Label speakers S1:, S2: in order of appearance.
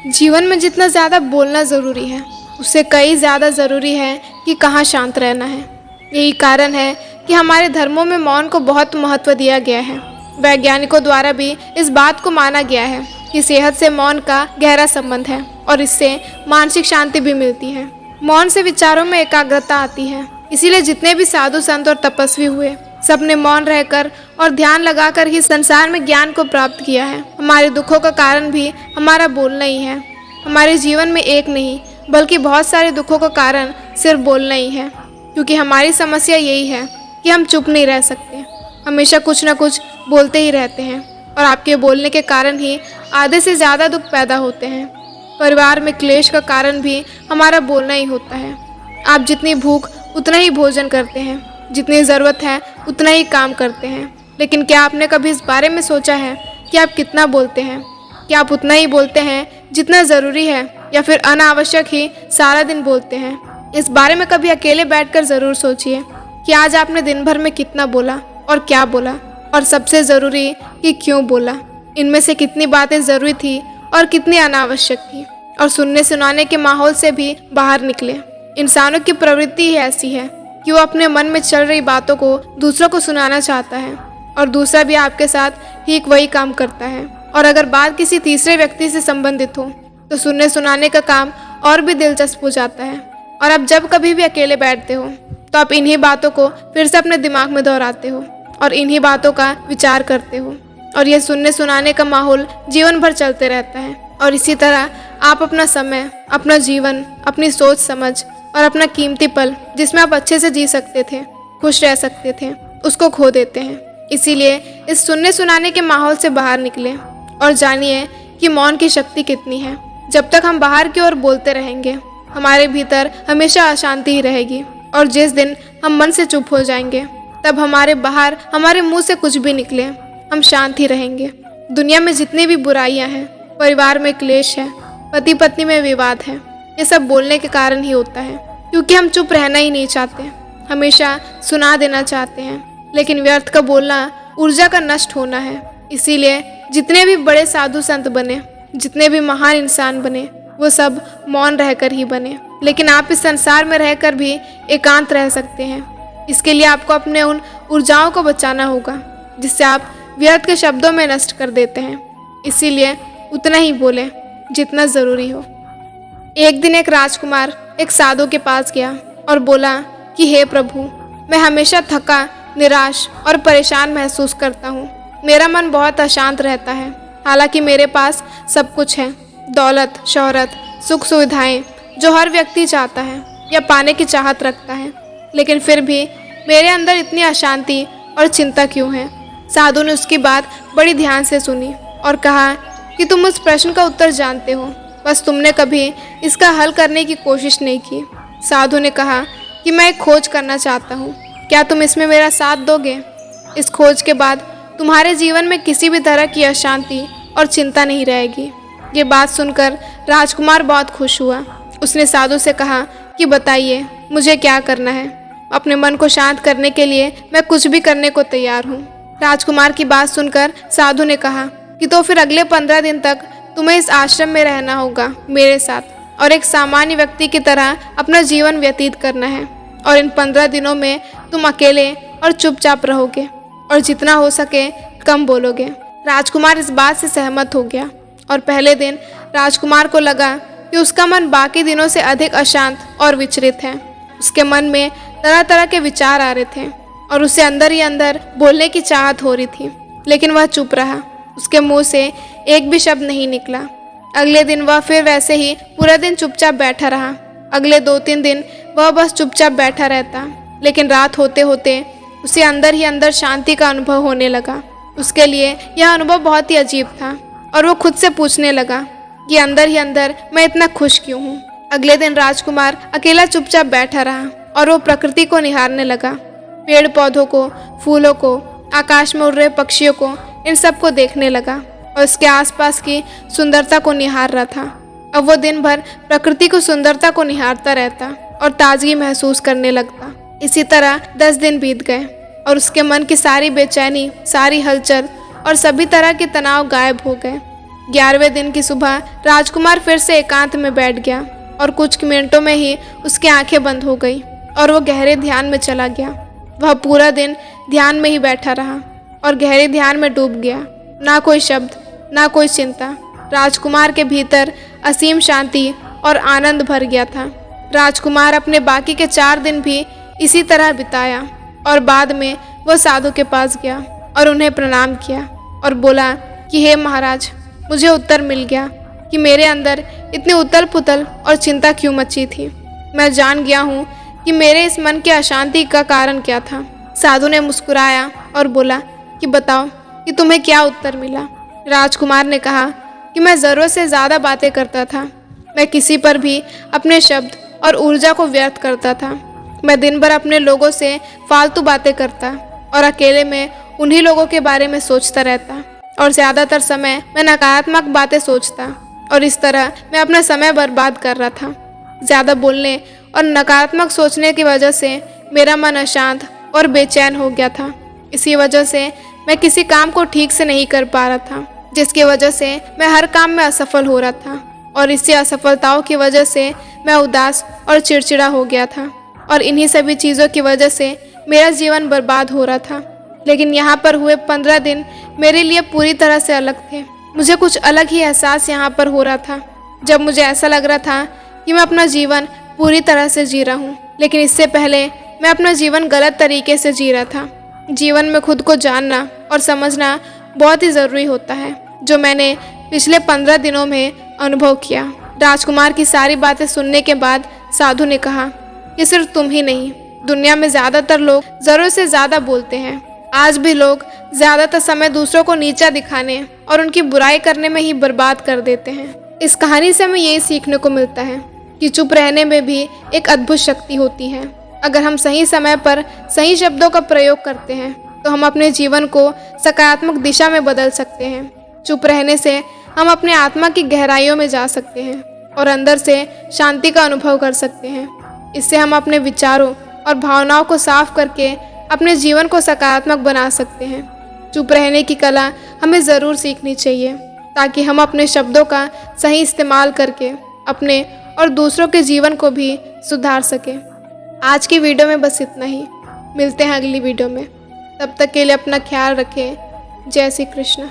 S1: जीवन में जितना ज़्यादा बोलना ज़रूरी है, उससे कई ज़्यादा ज़रूरी है कि कहाँ शांत रहना है। यही कारण है कि हमारे धर्मों में मौन को बहुत महत्व दिया गया है। वैज्ञानिकों द्वारा भी इस बात को माना गया है कि सेहत से मौन का गहरा संबंध है और इससे मानसिक शांति भी मिलती है। मौन से विचारों में एकाग्रता आती है, इसीलिए जितने भी साधु संत और तपस्वी हुए, सबने मौन रहकर और ध्यान लगाकर ही संसार में ज्ञान को प्राप्त किया है। हमारे दुखों का कारण भी हमारा बोलना ही है। हमारे जीवन में एक नहीं बल्कि बहुत सारे दुखों का कारण सिर्फ बोलना ही है, क्योंकि हमारी समस्या यही है कि हम चुप नहीं रह सकते, हमेशा कुछ ना कुछ बोलते ही रहते हैं और आपके बोलने के कारण ही आधे से ज़्यादा दुख पैदा होते हैं। परिवार में क्लेश का कारण भी हमारा बोलना ही होता है। आप जितनी भूख उतना ही भोजन करते हैं, जितनी ज़रूरत है उतना ही काम करते हैं, लेकिन क्या आपने कभी इस बारे में सोचा है कि आप कितना बोलते हैं? क्या आप उतना ही बोलते हैं जितना ज़रूरी है या फिर अनावश्यक ही सारा दिन बोलते हैं? इस बारे में कभी अकेले बैठकर ज़रूर सोचिए कि आज आपने दिन भर में कितना बोला और क्या बोला, और सबसे ज़रूरी कि क्यों बोला। इनमें से कितनी बातें ज़रूरी थी और कितनी अनावश्यक थी, और सुनने सुनाने के माहौल से भी बाहर निकले। इंसानों की प्रवृत्ति ही ऐसी है कि वो अपने मन में चल रही बातों को दूसरों को सुनाना चाहता है, और दूसरा भी आपके साथ ठीक वही काम करता है। और अगर बात किसी तीसरे व्यक्ति से संबंधित हो तो सुनने सुनाने का काम और भी दिलचस्प हो जाता है। और आप जब कभी भी अकेले बैठते हो तो आप इन्हीं बातों को फिर से अपने दिमाग में दोहराते हो और इन्हीं बातों का विचार करते हो, और यह सुनने सुनाने का माहौल जीवन भर चलते रहता है। और इसी तरह आप अपना समय, अपना जीवन, अपनी सोच समझ और अपना कीमती पल, जिसमें आप अच्छे से जी सकते थे, खुश रह सकते थे, उसको खो देते हैं। इसीलिए इस सुनने सुनाने के माहौल से बाहर निकले और जानिए कि मौन की शक्ति कितनी है। जब तक हम बाहर की ओर बोलते रहेंगे, हमारे भीतर हमेशा अशांति ही रहेगी, और जिस दिन हम मन से चुप हो जाएंगे, तब हमारे बाहर, हमारे मुंह से कुछ भी निकले, हम शांत ही रहेंगे। दुनिया में जितनी भी बुराइयां हैं, परिवार में क्लेश है, पति पत्नी में विवाद है, ये सब बोलने के कारण ही होता है, क्योंकि हम चुप रहना ही नहीं चाहते, हमेशा सुना देना चाहते हैं। लेकिन व्यर्थ का बोलना ऊर्जा का नष्ट होना है। इसीलिए जितने भी बड़े साधु संत बने, जितने भी महान इंसान बने, वो सब मौन रहकर ही बने। लेकिन आप इस संसार में रहकर भी एकांत रह सकते हैं। इसके लिए आपको अपने उन ऊर्जाओं को बचाना होगा जिससे आप व्यर्थ के शब्दों में नष्ट कर देते हैं। इसीलिए उतना ही बोले जितना ज़रूरी हो। एक दिन एक राजकुमार एक साधु के पास गया और बोला कि हे प्रभु, मैं हमेशा थका, निराश और परेशान महसूस करता हूँ। मेरा मन बहुत अशांत रहता है। हालांकि मेरे पास सब कुछ है, दौलत, शोहरत, सुख सुविधाएं, जो हर व्यक्ति चाहता है या पाने की चाहत रखता है, लेकिन फिर भी मेरे अंदर इतनी अशांति और चिंता क्यों है? साधु ने उसकी बात बड़ी ध्यान से सुनी और कहा कि तुम उस प्रश्न का उत्तर जानते हो, बस तुमने कभी इसका हल करने की कोशिश नहीं की। साधु ने कहा कि मैं एक खोज करना चाहता हूँ, क्या तुम इसमें मेरा साथ दोगे? इस खोज के बाद तुम्हारे जीवन में किसी भी तरह की अशांति और चिंता नहीं रहेगी। ये बात सुनकर राजकुमार बहुत खुश हुआ। उसने साधु से कहा कि बताइए मुझे क्या करना है? अपने मन को शांत करने के लिए मैं कुछ भी करने को तैयार हूँ। राजकुमार की बात सुनकर साधु ने कहा कि तो फिर अगले 15 दिन तक तुम्हें इस आश्रम में रहना होगा मेरे साथ, और एक सामान्य व्यक्ति की तरह अपना जीवन व्यतीत करना है। और इन 15 दिनों में तुम अकेले और चुपचाप रहोगे और जितना हो सके कम बोलोगे। राजकुमार इस बात से सहमत हो गया, और पहले दिन राजकुमार को लगा कि उसका मन बाकी दिनों से अधिक अशांत और विचलित है। उसके मन में तरह तरह के विचार आ रहे थे और उसे अंदर ही अंदर बोलने की चाहत हो रही थी, लेकिन वह चुप रहा। उसके मुंह से एक भी शब्द नहीं निकला। अगले दिन वह फिर वैसे ही पूरा दिन चुपचाप बैठा रहा। अगले 2-3 दिन वह बस चुपचाप बैठा रहता, लेकिन रात होते होते उसे अंदर ही अंदर शांति का अनुभव होने लगा। उसके लिए यह अनुभव बहुत ही अजीब था, और वो खुद से पूछने लगा कि अंदर ही अंदर मैं इतना खुश क्यों हूँ। अगले दिन राजकुमार अकेला चुपचाप बैठा रहा और वो प्रकृति को निहारने लगा, पेड़ पौधों को, फूलों को, आकाश में उड़ रहे पक्षियों को, इन सब को देखने लगा और उसके आसपास की सुंदरता को निहार रहा था। अब वो दिन भर प्रकृति को, सुंदरता को निहारता रहता और ताजगी महसूस करने लगता। इसी तरह 10 दिन बीत गए और उसके मन की सारी बेचैनी, सारी हलचल और सभी तरह के तनाव गायब हो गए। 11वें दिन की सुबह राजकुमार फिर से एकांत में बैठ गया और कुछ मिनटों में ही उसकी आंखें बंद हो गई और वो गहरे ध्यान में चला गया। वह पूरा दिन ध्यान में ही बैठा रहा और गहरे ध्यान में डूब गया। ना कोई शब्द, ना कोई चिंता। राजकुमार के भीतर असीम शांति और आनंद भर गया था। राजकुमार अपने बाकी के 4 दिन भी इसी तरह बिताया और बाद में वह साधु के पास गया और उन्हें प्रणाम किया और बोला कि हे महाराज, मुझे उत्तर मिल गया कि मेरे अंदर इतनी उथल पुथल और चिंता क्यों मची थी। मैं जान गया हूँ कि मेरे इस मन की अशांति का कारण क्या था। साधु ने मुस्कुराया और बोला कि बताओ कि तुम्हें क्या उत्तर मिला। राजकुमार ने कहा कि मैं ज़रूरत से ज़्यादा बातें करता था। मैं किसी पर भी अपने शब्द और ऊर्जा को व्यर्थ करता था। मैं दिन भर अपने लोगों से फालतू बातें करता और अकेले में उन्हीं लोगों के बारे में सोचता रहता और ज़्यादातर समय मैं नकारात्मक बातें सोचता और इस तरह मैं अपना समय बर्बाद कर रहा था। ज़्यादा बोलने और नकारात्मक सोचने की वजह से मेरा मन अशांत और बेचैन हो गया था। इसी वजह से मैं किसी काम को ठीक से नहीं कर पा रहा था, जिसकी वजह से मैं हर काम में असफल हो रहा था और इसी असफलताओं की वजह से मैं उदास और चिड़चिड़ा हो गया था और इन्हीं सभी चीज़ों की वजह से मेरा जीवन बर्बाद हो रहा था। लेकिन यहाँ पर हुए 15 दिन मेरे लिए पूरी तरह से अलग थे। मुझे कुछ अलग ही एहसास यहाँ पर हो रहा था, जब मुझे ऐसा लग रहा था कि मैं अपना जीवन पूरी तरह से जी रहा हूँ। लेकिन इससे पहले मैं अपना जीवन गलत तरीके से जी रहा था। जीवन में खुद को जानना और समझना बहुत ही ज़रूरी होता है, जो मैंने पिछले 15 दिनों में अनुभव किया। राजकुमार की सारी बातें सुनने के बाद साधु ने कहा कि सिर्फ तुम ही नहीं, दुनिया में ज़्यादातर लोग ज़रूरत से ज़्यादा बोलते हैं। आज भी लोग ज़्यादातर समय दूसरों को नीचा दिखाने और उनकी बुराई करने में ही बर्बाद कर देते हैं। इस कहानी से हमें यही सीखने को मिलता है कि चुप रहने में भी एक अद्भुत शक्ति होती है। अगर हम सही समय पर सही शब्दों का प्रयोग करते हैं तो हम अपने जीवन को सकारात्मक दिशा में बदल सकते हैं। चुप रहने से हम अपने आत्मा की गहराइयों में जा सकते हैं और अंदर से शांति का अनुभव कर सकते हैं। इससे हम अपने विचारों और भावनाओं को साफ करके अपने जीवन को सकारात्मक बना सकते हैं। चुप रहने की कला हमें ज़रूर सीखनी चाहिए, ताकि हम अपने शब्दों का सही इस्तेमाल करके अपने और दूसरों के जीवन को भी सुधार सकें। आज की वीडियो में बस इतना ही। मिलते हैं अगली वीडियो में। तब तक के लिए अपना ख्याल रखें। जय श्री कृष्ण।